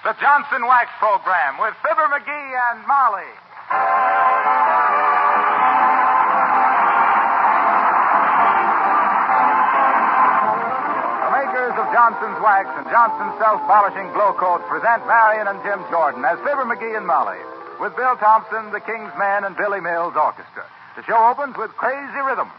The Johnson Wax Program with Fibber, McGee, and Molly. The makers of Johnson's Wax and Johnson's Self-Polishing Glow Coat present Marion and Jim Jordan as Fibber, McGee, and Molly, with Bill Thompson, the King's Men, and Billy Mills Orchestra. The show opens with Crazy Rhythm.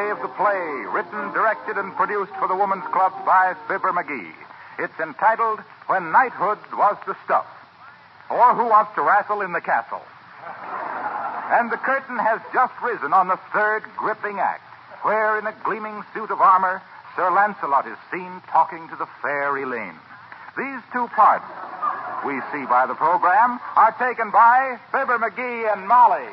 Of the play, written, directed, and produced for the Woman's Club by Fibber, McGee. It's entitled When Knighthood Was the Stuff, or Who Wants to Wrestle in the Castle. And the curtain has just risen on the third gripping act, where in a gleaming suit of armor, Sir Lancelot is seen talking to the fair Elaine. These two parts, we see by the program, are taken by Fibber, McGee, and Molly.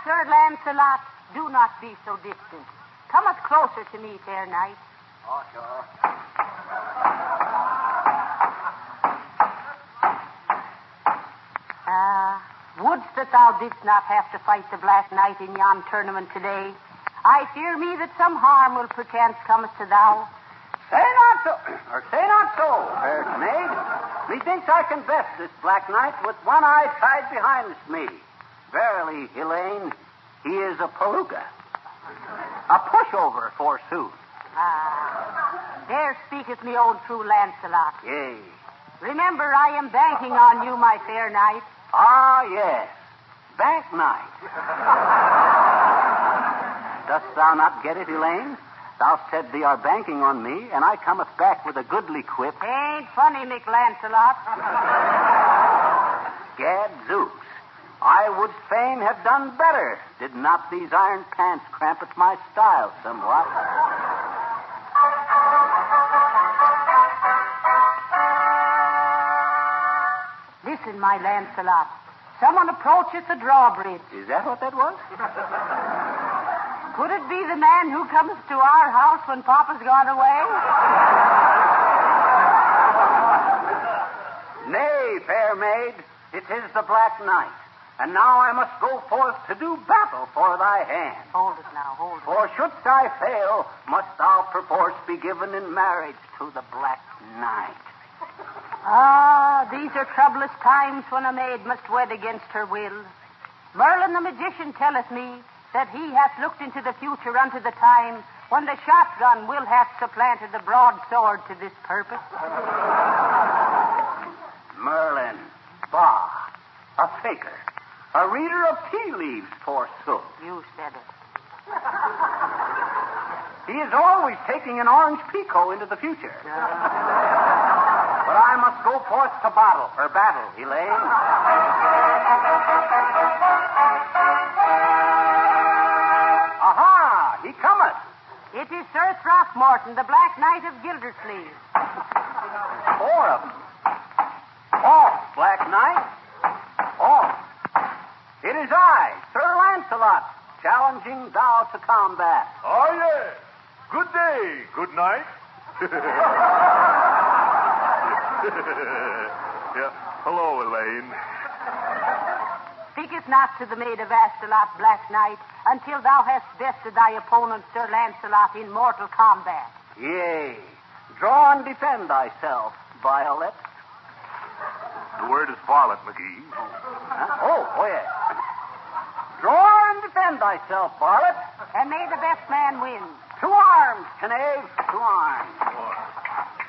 Sir Lancelot, do not be so distant. Come us closer to me, fair knight. Oh, sure. Wouldst that thou didst not have to fight the Black Knight in yon tournament today? I fear me that some harm will perchance cometh to thou. Say not so, fair maid. Methinks I can best this Black Knight with one eye tied behind me. Verily, Elaine, he is a palooka. A pushover, forsooth. There speaketh me old true Lancelot. Yea. Remember, I am banking on you, my fair knight. Ah, yes. Bank night. Dost thou not get it, Elaine? Thou said thee are banking on me, and I cometh back with a goodly quip. Ain't funny, Mick Lancelot. Gadzooks. I would fain have done better, did not these iron pants cramp at my style somewhat. Listen, my Lancelot. Someone approacheth the drawbridge. Is that what that was? Could it be the man who comes to our house when Papa's gone away? Nay, fair maid, it is the Black Knight. And now I must go forth to do battle for thy hand. Hold it now, hold it. For shouldst I fail, must thou perforce be given in marriage to the Black Knight. These are troublous times when a maid must wed against her will. Merlin the magician telleth me that he hath looked into the future unto the time when the shotgun will have supplanted the broadsword to this purpose. Merlin, bah, a faker. A reader of tea leaves, forsooth. You said it. He is always taking an orange pekoe into the future. But I must go forth to battle, Elaine. Aha! He cometh. It is Sir Throckmorton, the Black Knight of Gildersleeve. 4 of them. Off, Black Knight. Off. It is is I, Sir Lancelot, challenging thou to combat. Oh, yes. Good day, good night. Yeah. Hello, Elaine. Speak it not to the maid of Astolat, Black Knight, until thou hast bested thy opponent, Sir Lancelot, in mortal combat. Yea. Draw and defend thyself, Violet. The word is varlet, McGee. Huh? Oh, yes. Draw and defend thyself, Violet. And may the best man win. To arms, Knave, to arms.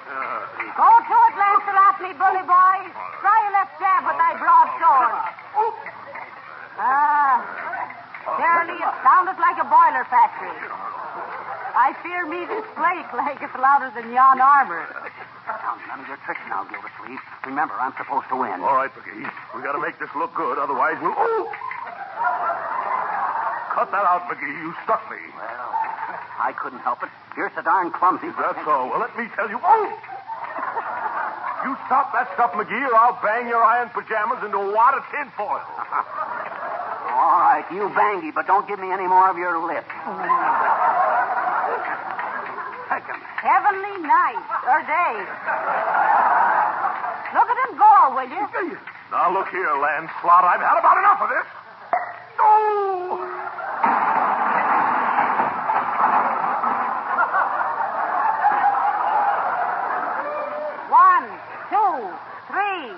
Go to it, Lancelot, me bully boy. Try a left jab with thy broadsword. Verily, it sounded like a boiler factory. I fear me this flake is louder than yon armor. None of your tricks now, Gildersleeve. Remember, I'm supposed to win. All right, McGee. We got to make this look good, otherwise we'll... Oh! Cut that out, McGee. You stuck me. Well, I couldn't help it. You're so darn clumsy. That's so. Well, let me tell you... Oh! You stop that stuff, McGee, or I'll bang your iron pajamas into a wad of tinfoil. All right, you bangy, but don't give me any more of your lip. Heavenly night or day. Look at him go, will you? Now, look here, Lancelot. I've had about enough of this. Oh! One, 2, 3,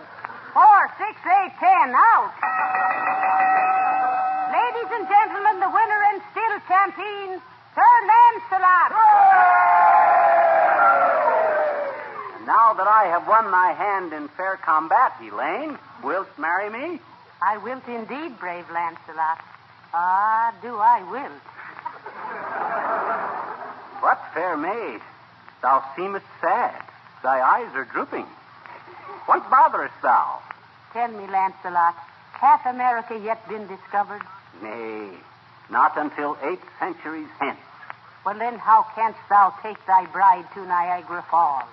4, 6, 8, 10. Out. Ladies and gentlemen, the winner and still champion, Sir Lancelot. And now that I have won thy hand in fair combat, Elaine, wilt marry me? I wilt indeed, brave Lancelot. Ah, do I wilt. What, fair maid? Thou seemest sad. Thy eyes are drooping. What botherest thou? Tell me, Lancelot, hath America yet been discovered? Nay, not until 8 centuries hence. Well, then, how canst thou take thy bride to Niagara Falls?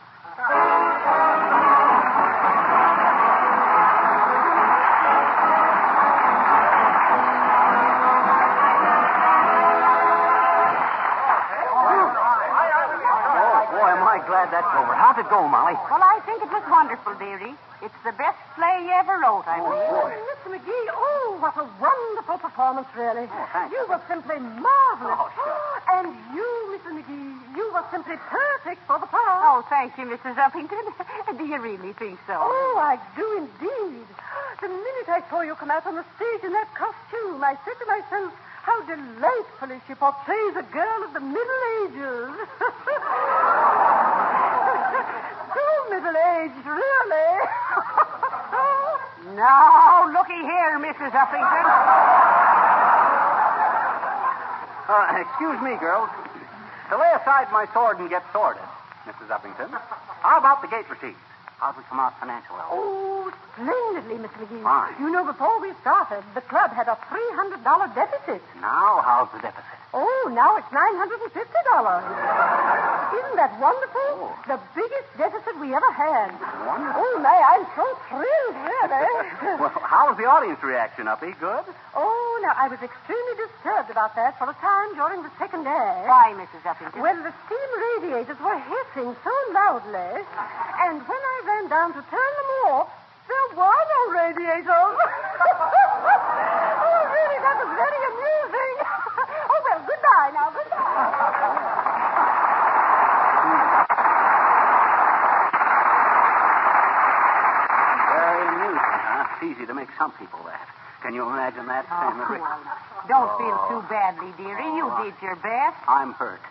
Glad that's over. How'd it go, Molly? Well, I think it was wonderful, dearie. It's the best play you ever wrote, I believe. Boy. Mr. McGee, what a wonderful performance, really. Oh, thanks. You were simply marvelous. Oh, sure. And you, Mr. McGee, you were simply perfect for the part. Oh, thank you, Mrs. Uppington. Do you really think so? Oh, I do indeed. The minute I saw you come out on the stage in that costume, I said to myself, how delightfully she portrays a girl of the Middle Ages. So middle-aged, really. Now, looky here, Mrs. Uppington. Excuse me, girls. To lay aside my sword and get sworded, Mrs. Uppington. How about the gate receipts? How'd we come out financially? Oh, splendidly, Mr. McGee. Fine. You know, before we started, the club had a $300 deficit. Now, how's the deficit? Oh, now it's $950. Isn't that wonderful? Oh. The biggest deficit we ever had. Wonderful. Oh, my, I'm so thrilled, really. Well, how was the audience reaction, Uppy? Good? Oh, now, I was extremely disturbed about that for a time during the second act. Why, Mrs. Uppington? Well, the steam radiators were hissing so loudly, and when I ran down to turn them off, there were no radiators. Oh, really, that was very amusing. Oh, well, goodbye now, goodbye. Very amusing, huh? It's easy to make some people laugh. Can you imagine that? Oh, well, don't feel too badly, dearie. You did your best. I'm hurt.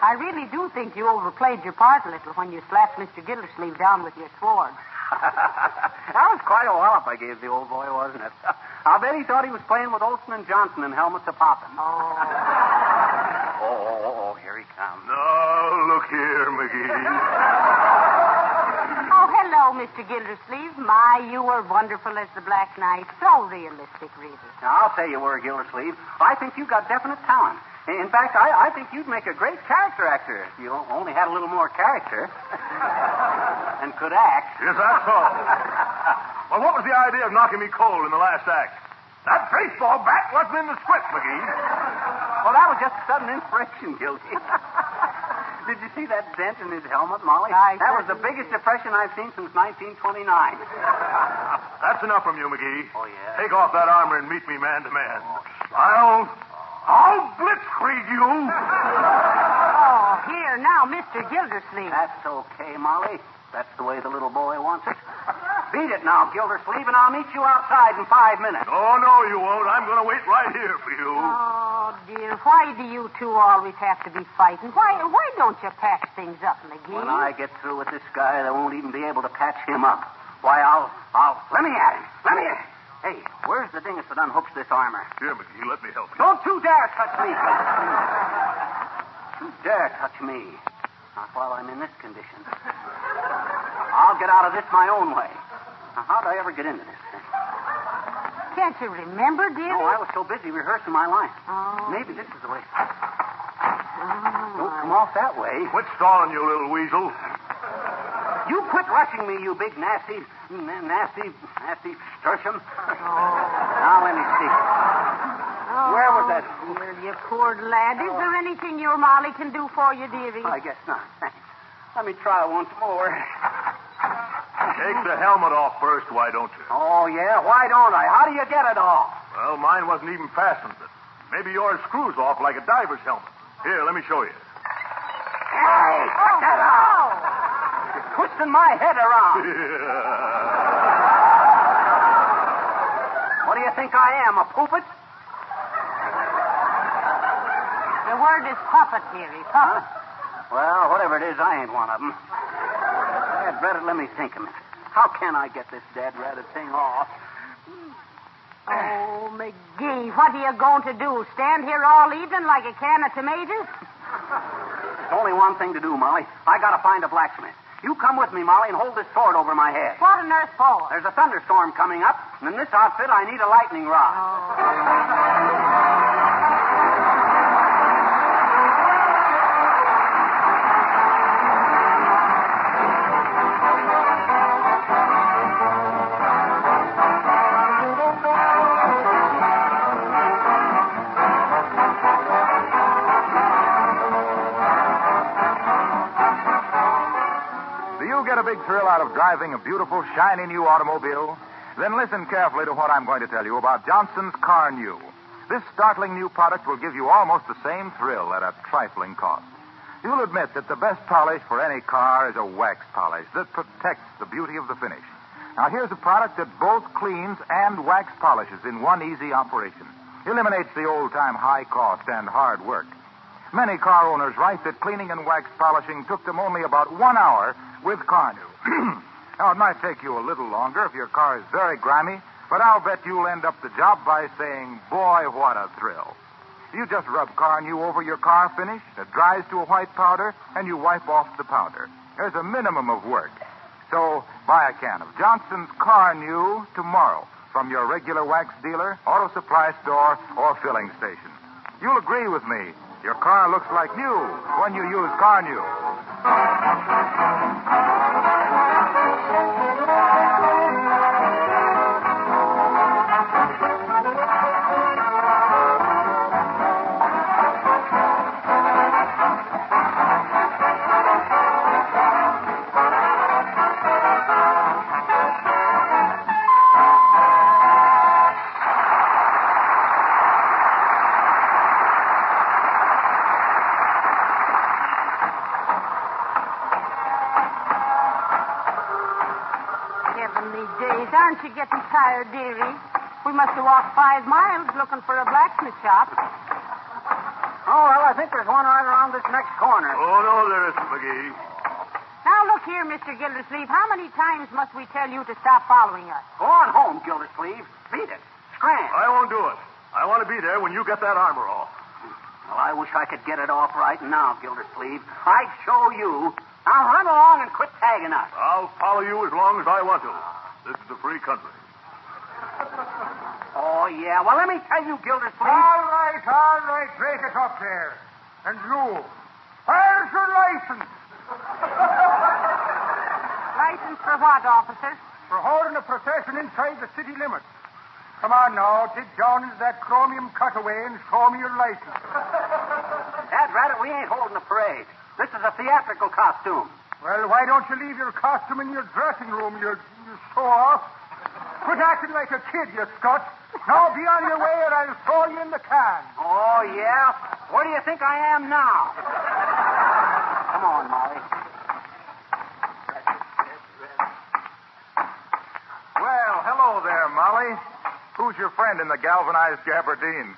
I really do think you overplayed your part a little when you slapped Mr. Gildersleeve down with your sword. That was quite a wallop I gave the old boy, wasn't it? I'll bet he thought he was playing with Olson and Johnson in helmets a poppin'. Oh, here he comes. Now, look here, McGee. Oh, hello, hello, Mr. Gildersleeve. My, you were wonderful as the Black Knight. So realistic, really. Now, I'll tell you where, Gildersleeve. I think you've got definite talent. In fact, I think you'd make a great character actor if you only had a little more character and could act. Is that so? Well, what was the idea of knocking me cold in the last act? That baseball bat wasn't in the script, McGee. Well, that was just a sudden inspiration, Gildy. Did you see that dent in his helmet, Molly? That was the biggest depression I've seen since 1929. That's enough from you, McGee. Oh, yeah? Take off that armor and meet me man to man. I'll blitzkrieg you. Oh, here, now, Mr. Gildersleeve. That's okay, Molly. That's the way the little boy wants it. Beat it now, Gildersleeve, and I'll meet you outside in 5 minutes. Oh, no, you won't. I'm going to wait right here for you. Oh, dear. Why do you two always have to be fighting? Why don't you patch things up, McGee? When I get through with this guy, they won't even be able to patch him up. Why, I'll... Let me at him. Let me at him. Hey, where's the dingus that unhooks this armor? Here, McGee, let me help you. Don't you dare touch me. Don't you dare touch me. Not while I'm in this condition. I'll get out of this my own way. Now, how'd I ever get into this thing? Can't you remember, dear? No, I was so busy rehearsing my line. Oh. Maybe this is the way. Don't come off that way. Quit stalling, you little weasel. You quit rushing me, you big nasty stursham. Now, let me see. Where was that? Dear, you poor lad. Is there anything your Molly can do for you, dearie? I guess not. Thanks. Let me try once more. Take the helmet off first, why don't you? Oh, yeah? Why don't I? How do you get it off? Well, mine wasn't even fastened. Maybe yours screws off like a diver's helmet. Here, let me show you. Hey, cut that out! You're twisting my head around. What do you think I am, a puppet? The word is puppet, dearie. Puppet. Huh? Well, whatever it is, I ain't one of them. Dad, let me think a minute. How can I get this dad-ratted thing off? Oh, McGee, what are you going to do? Stand here all evening like a can of tomatoes? There's only one thing to do, Molly. I gotta find a blacksmith. You come with me, Molly, and hold this sword over my head. What on earth for? There's a thunderstorm coming up, and in this outfit, I need a lightning rod. Get a big thrill out of driving a beautiful, shiny new automobile? Then listen carefully to what I'm going to tell you about Johnson's Car New. This startling new product will give you almost the same thrill at a trifling cost. You'll admit that the best polish for any car is a wax polish that protects the beauty of the finish. Now, here's a product that both cleans and wax polishes in one easy operation. Eliminates the old-time high cost and hard work. Many car owners write that cleaning and wax polishing took them only about 1 hour with Car New. Now, it might take you a little longer if your car is very grimy, but I'll bet you'll end up the job by saying, boy, what a thrill. You just rub Car New over your car finish, it dries to a white powder, and you wipe off the powder. There's a minimum of work. So, buy a can of Johnson's Car New tomorrow from your regular wax dealer, auto supply store, or filling station. You'll agree with me. Your car looks like new when you use Car New. Aren't you getting tired, dearie? We must have walked 5 miles looking for a blacksmith shop. Oh, well, I think there's one right around this next corner. Oh, no, there isn't, McGee. Now, look here, Mr. Gildersleeve. How many times must we tell you to stop following us? Go on home, Gildersleeve. Beat it. Scram. I won't do it. I want to be there when you get that armor off. Well, I wish I could get it off right now, Gildersleeve. I'd show you Now run along and quit tagging us. I'll follow you as long as I want to. This is a free country. Oh, yeah. Well, let me tell you, Gildersleeve. All right. Break it up there. And you, where's your license? License for what, officer? For holding a procession inside the city limits. Come on now, dig down into that chromium cutaway and show me your license. Dad, Rabbit, we ain't holding a parade. This is a theatrical costume. Well, why don't you leave your costume in your dressing room, you show-off? Quit acting like a kid, you scut. Now be on your way or I'll throw you in the can. Oh, yeah? Where do you think I am now? Come on, Molly. Well, hello there, Molly. Who's your friend in the galvanized gabardine?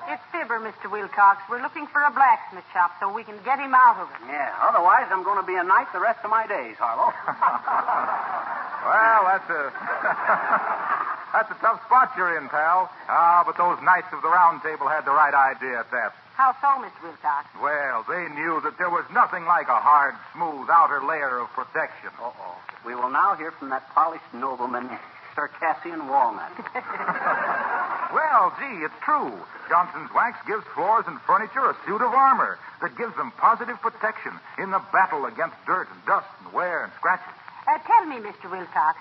It's Fibber, Mr. Wilcox. We're looking for a blacksmith shop so we can get him out of it. Yeah, otherwise I'm going to be a knight the rest of my days, Harlow. Well, that's a tough spot you're in, pal. But those Knights of the Round Table had the right idea at that. How so, Mr. Wilcox? Well, they knew that there was nothing like a hard, smooth outer layer of protection. Uh-oh. We will now hear from that polished nobleman, Circassian Walnut. Well, gee, it's true. Johnson's Wax gives floors and furniture a suit of armor that gives them positive protection in the battle against dirt and dust and wear and scratches. Tell me, Mr. Wilcox,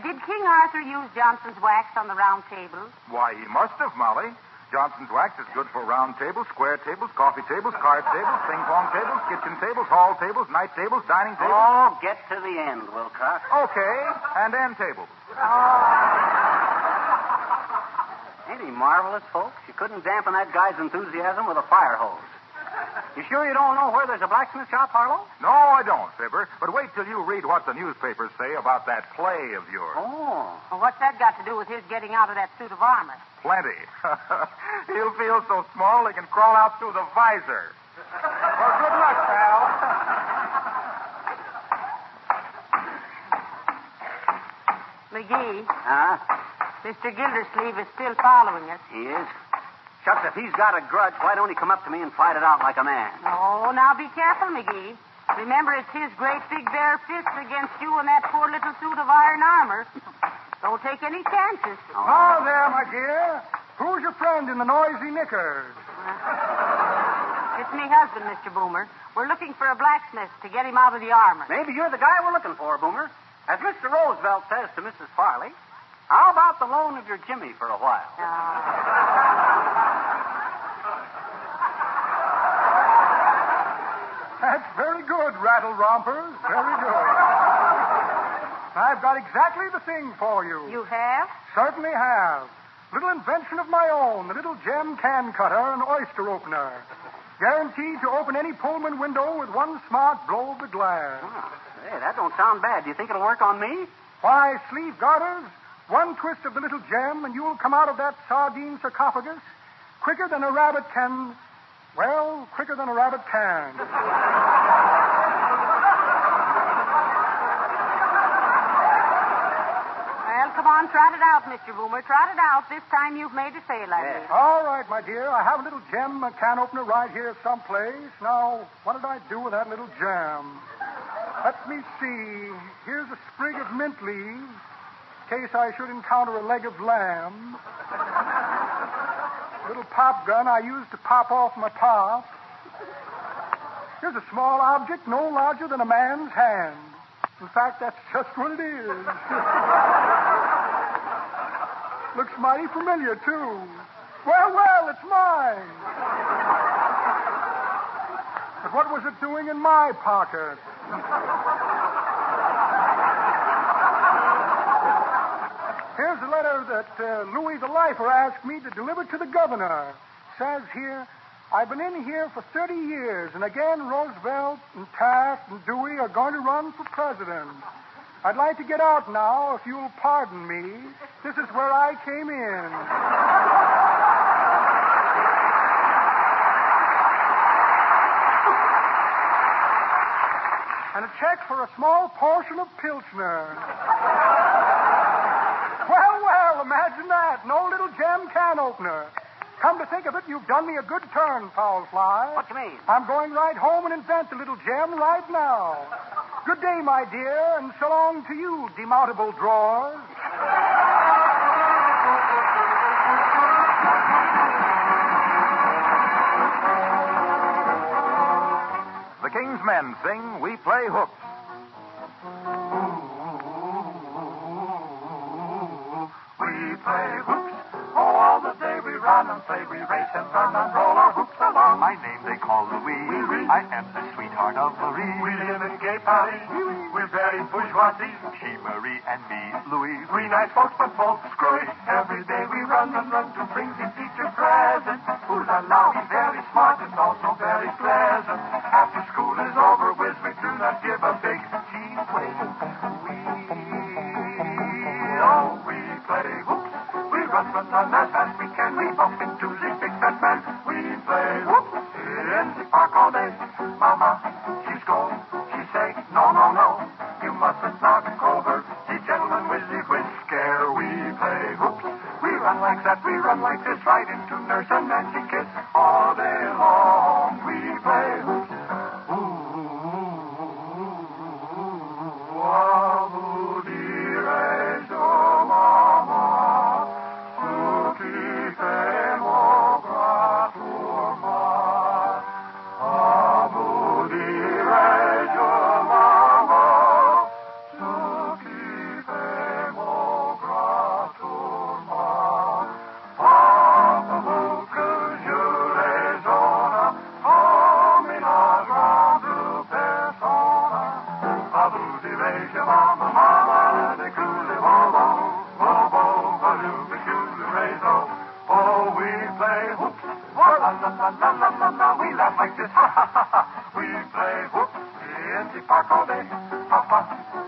did King Arthur use Johnson's Wax on the round table? Why, he must have, Molly. Johnson's Wax is good for round tables, square tables, coffee tables, card tables, ping-pong tables, kitchen tables, hall tables, night tables, dining tables. Oh, get to the end, Wilcox. Okay, and end tables. Ain't he marvelous, folks? You couldn't dampen that guy's enthusiasm with a fire hose. You sure you don't know where there's a blacksmith shop, Harlow? No, I don't, Fibber. But wait till you read what the newspapers say about that play of yours. Oh. Well, what's that got to do with his getting out of that suit of armor? Plenty. He'll feel so small he can crawl out through the visor. Well, good luck, pal. McGee, Huh? Mr. Gildersleeve is still following us. He is? Shucks, if he's got a grudge, why don't he come up to me and fight it out like a man? Oh, now be careful, McGee. Remember, it's his great big bare fist against you and that poor little suit of iron armor. Don't take any chances. Oh, there, my dear. Who's your friend in the noisy knickers? It's me husband, Mr. Boomer. We're looking for a blacksmith to get him out of the armor. Maybe you're the guy we're looking for, Boomer. As Mr. Roosevelt says to Mrs. Farley, how about the loan of your Jimmy for a while? That's very good, Rattle Rompers. Very good. I've got exactly the thing for you. You have? Certainly have. Little invention of my own, the little gem can cutter and oyster opener. Guaranteed to open any Pullman window with one smart blow of the glass. Oh, hey, that don't sound bad. Do you think it'll work on me? Why, sleeve garters, one twist of the little gem and you'll come out of that sardine sarcophagus quicker than a rabbit can... Well, quicker than a rabbit can. Well, come on, trot it out, Mr. Boomer. Trot it out. This time you've made a sale, I believe. All right, my dear. I have a little gem can opener right here someplace. Now, what did I do with that little gem? Let me see. Here's a sprig of mint leaves, in case I should encounter a leg of lamb. Little pop gun I used to pop off my pop. Here's a small object no larger than a man's hand. In fact, that's just what it is. Looks mighty familiar, too. Well, it's mine. But what was it doing in my pocket? Here's a letter that Louis the Lifer asked me to deliver to the governor. Says here, I've been in here for 30 years, and again Roosevelt and Taft and Dewey are going to run for president. I'd like to get out now, if you'll pardon me. This is where I came in. And a check for a small portion of Pilsner. Well, imagine that. No little gem can opener. Come to think of it, you've done me a good turn, foul fly. What you mean? I'm going right home and invent the little gem right now. Good day, my dear, and so long to you, demountable drawers. The King's Men sing We Play Hoops. We play hoops. Oh, all the day we run and play. We race and run and roll our hoops along. My name they call Louis. I am the sweetheart of Marie. We live in gay Paris. We're very bourgeoisie. She, Marie, and me, Louis. We nice folks, but folks screwy. Every day we run and run to bring the teacher present. Ooh la la, he's very smart and also very pleasant. After school is over with, we do not give a big cheese wait. We play hoops. We run as fast we can. We bump into the big fat man. We play hoops in the park all day. Mama, she scold. She say, no, no, no. You mustn't knock over the gentleman with the whisker. We play hoops. We run like that. We run like this. Right into Nurse and Nancy Kiss. All day long we play hoops. We laugh like this, ha ha ha ha. We play hoops in the park all day. Papa,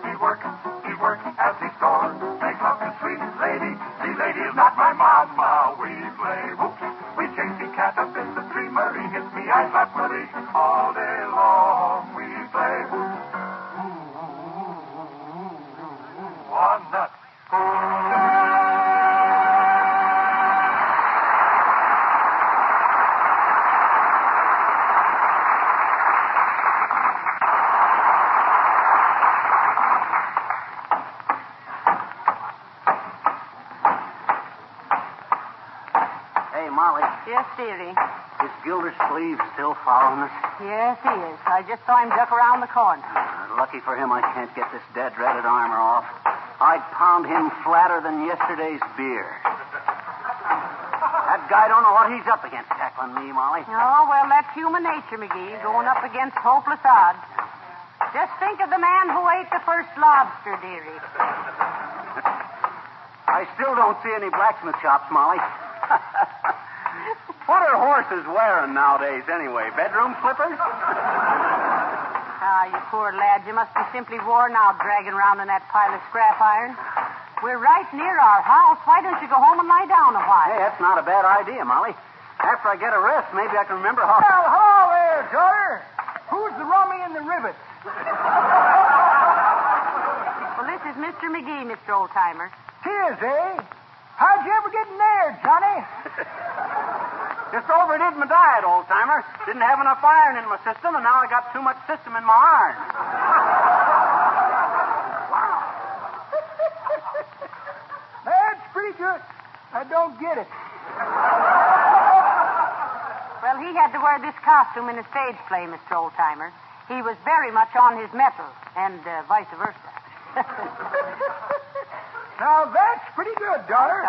he work at the store. Make love to sweet lady. The lady is not my mama. We play hoops. We chase the cat up in the tree. Marie hits me, I slap Marie. All day long we play hoops. One nut. Molly. Yes, dearie. Is Gildersleeve still following us? Yes, he is. I just saw him duck around the corner. Lucky for him, I can't get this dead ratted armor off. I'd pound him flatter than yesterday's beer. That guy don't know what he's up against tackling me, Molly. Oh, well, that's human nature, McGee, going up against hopeless odds. Just think of the man who ate the first lobster, dearie. I still don't see any blacksmith shops, Molly. What are horses wearing nowadays, anyway? Bedroom slippers? Ah, you poor lad. You must be simply worn out dragging around in that pile of scrap iron. We're right near our house. Why don't you go home and lie down a while? Hey, that's not a bad idea, Molly. After I get a rest, maybe I can remember how... Well, hello there, daughter. Who's the rummy and the rivet? Well, this is Mr. McGee, Mr. Oldtimer. Tis, eh? How'd you ever get in there, Johnny? Just overdid my diet, old-timer. Didn't have enough iron in my system, and now I got too much system in my iron. That's pretty good. I don't get it. Well, he had to wear this costume in a stage play, Mr. Oldtimer. He was very much on his mettle, and vice versa. Now, that's pretty good, daughter.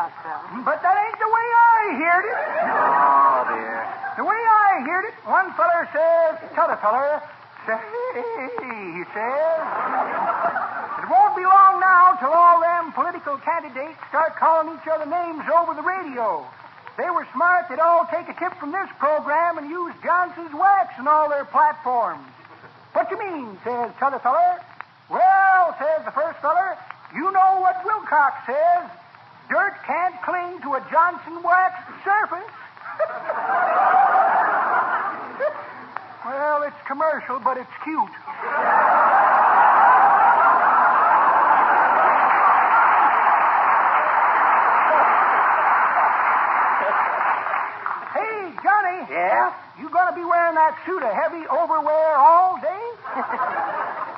But that ain't the way I heard it. Oh, dear. The way I heard it, one feller says, t'other feller, say, he says, it won't be long now till all them political candidates start calling each other names over the radio. They were smart, they'd all take a tip from this program and use Johnson's wax in all their platforms. What you mean, says t'other feller. Well, says the first feller, you know what Wilcox says. Dirt can't cling to a Johnson wax surface. Well, it's commercial, but it's cute. Yeah? You going to be wearing that suit of heavy overwear all day?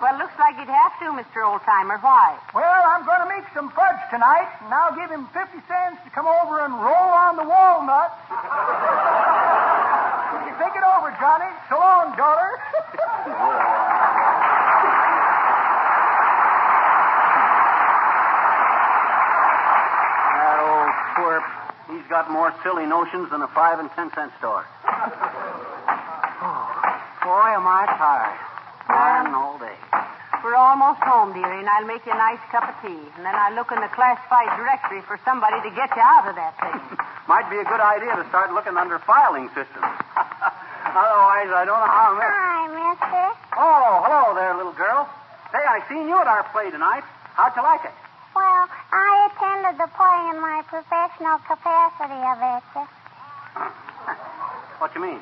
Well, looks like you'd have to, Mr. Oldtimer. Why? Well, I'm going to make some fudge tonight, and I'll give him 50 cents to come over and roll on the walnuts. You think it over, Johnny. So long, daughter. That old twerp. He's got more silly notions than a 5 and 10 cent store. Boy, am I tired. Tired all day. We're almost home, dearie, and I'll make you a nice cup of tea. And then I'll look in the classified directory for somebody to get you out of that thing. Might be a good idea to start looking under filing systems. Otherwise, I don't know how I'm... Hi, mister. Oh, hello there, little girl. Say, I seen you at our play tonight. How'd you like it? Well, I attended the play in my professional capacity of it. What you mean?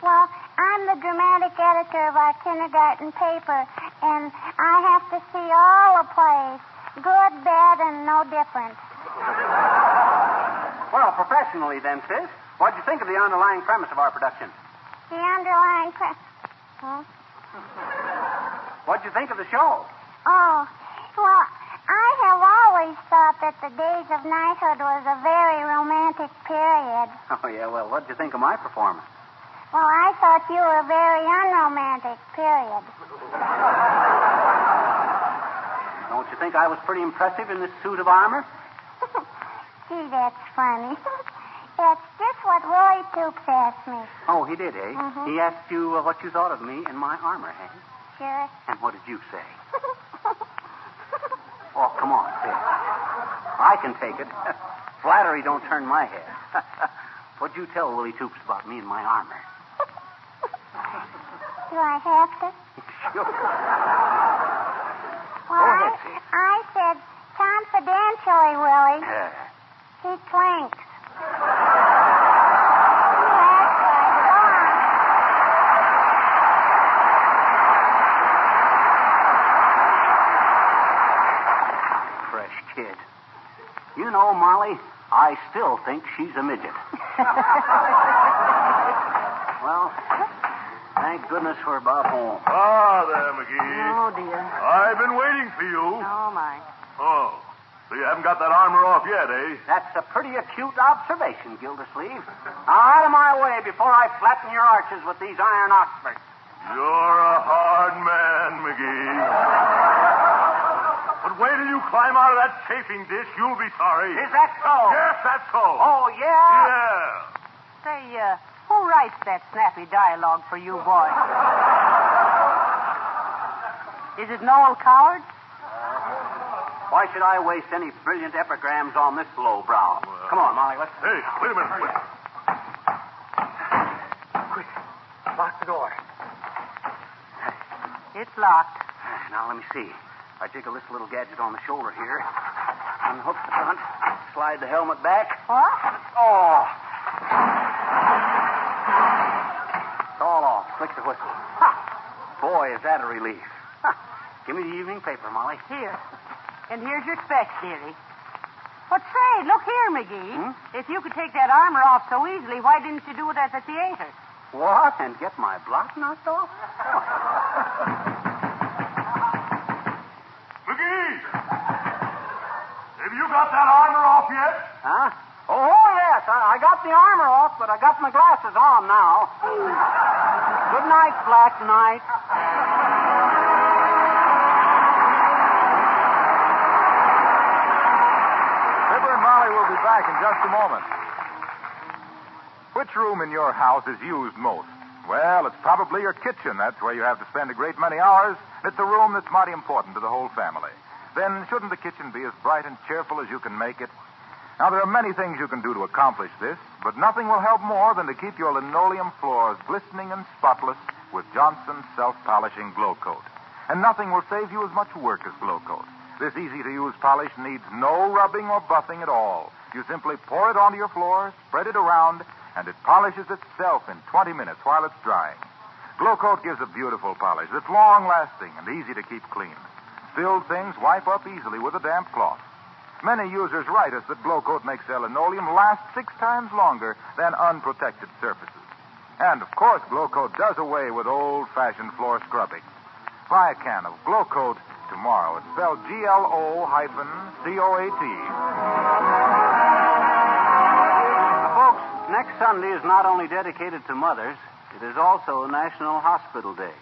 Well, I'm the dramatic editor of our kindergarten paper, and I have to see all the plays, good, bad, and no different. Well, professionally then, sis, what'd you think of the underlying premise of our production? The underlying Huh? What'd you think of the show? Oh, well, I have always thought that the days of knighthood was a very romantic period. Oh, yeah, well, what'd you think of my performance? Well, I thought you were very unromantic, period. Don't you think I was pretty impressive in this suit of armor? Gee, that's funny. That's just what Roy Toops asked me. Oh, he did, eh? Mhm. He asked you what you thought of me in my armor, eh? Sure. And what did you say? Oh, come on, sis. I can take it. Flattery don't turn my head. What'd you tell Willie Toops about me and my armor? Do I have to? Sure. Well, Go ahead, sis. I said confidentially, Willie. He clinks. That's right. Go on. Fresh kid. You know, Molly, I still think she's a midget. Well, thank goodness we're about home. Ah, there, McGee. Oh, dear. I've been waiting for you. Oh, my. Oh, so you haven't got that armor off yet, eh? That's a pretty acute observation, Gildersleeve. Now, out of my way before I flatten your arches with these iron Oxfords. You're a hard man, McGee. But wait till you climb out of that chafing dish. You'll be sorry. Is that so? Yes, that's so. Oh, yeah? Yeah. Say, who writes that snappy dialogue for you, boy? Is it Noel Coward? Why should I waste any brilliant epigrams on this lowbrow? Come on, Molly, let's... Hey, wait a minute. Wait. Quick, lock the door. It's locked. Now, let me see. I jiggle this little gadget on the shoulder here, unhook the front, slide the helmet back. What? Oh! It's all off. Click the whistle. Ha! Boy, is that a relief. Ha! Give me the evening paper, Molly. Here. And here's your specs, dearie. But say, look here, McGee. If you could take that armor off so easily, why didn't you do it at the theater? What? And get my block knocked off? McGee! Have you got that armor off yet? Huh? Oh, yes. I got the armor off, but I got my glasses on now. Good night, Black Knight. Fibber and Molly will be back in just a moment. Which room in your house is used most? Well, it's probably your kitchen. That's where you have to spend a great many hours. It's a room that's mighty important to the whole family. Then shouldn't the kitchen be as bright and cheerful as you can make it? Now, there are many things you can do to accomplish this, but nothing will help more than to keep your linoleum floors glistening and spotless with Johnson's self-polishing Glow Coat. And nothing will save you as much work as Glow Coat. This easy-to-use polish needs no rubbing or buffing at all. You simply pour it onto your floor, spread it around, and it polishes itself in 20 minutes while it's drying. Glow Coat gives a beautiful polish that's long-lasting and easy to keep clean. Spilled things wipe up easily with a damp cloth. Many users write us that Glow Coat makes their linoleum last 6 times longer than unprotected surfaces. And, of course, Glow Coat does away with old-fashioned floor scrubbing. Buy a can of Glow Coat tomorrow. It's spelled GLO-COAT. Folks, next Sunday is not only dedicated to mothers, it is also National Hospital Day,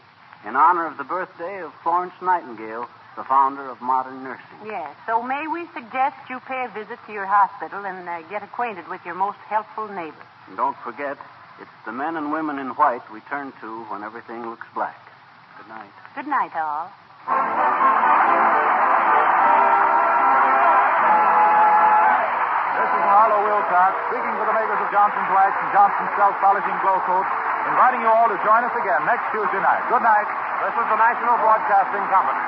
in honor of the birthday of Florence Nightingale, the founder of modern nursing. Yes, so may we suggest you pay a visit to your hospital and get acquainted with your most helpful neighbor. And don't forget, it's the men and women in white we turn to when everything looks black. Good night. Good night, all. This is Harlow Wilcox, speaking for the makers of Johnson's Wax and Johnson's Self-Polishing Glow Coat, inviting you all to join us again next Tuesday night. Good night. This is the National Broadcasting Company.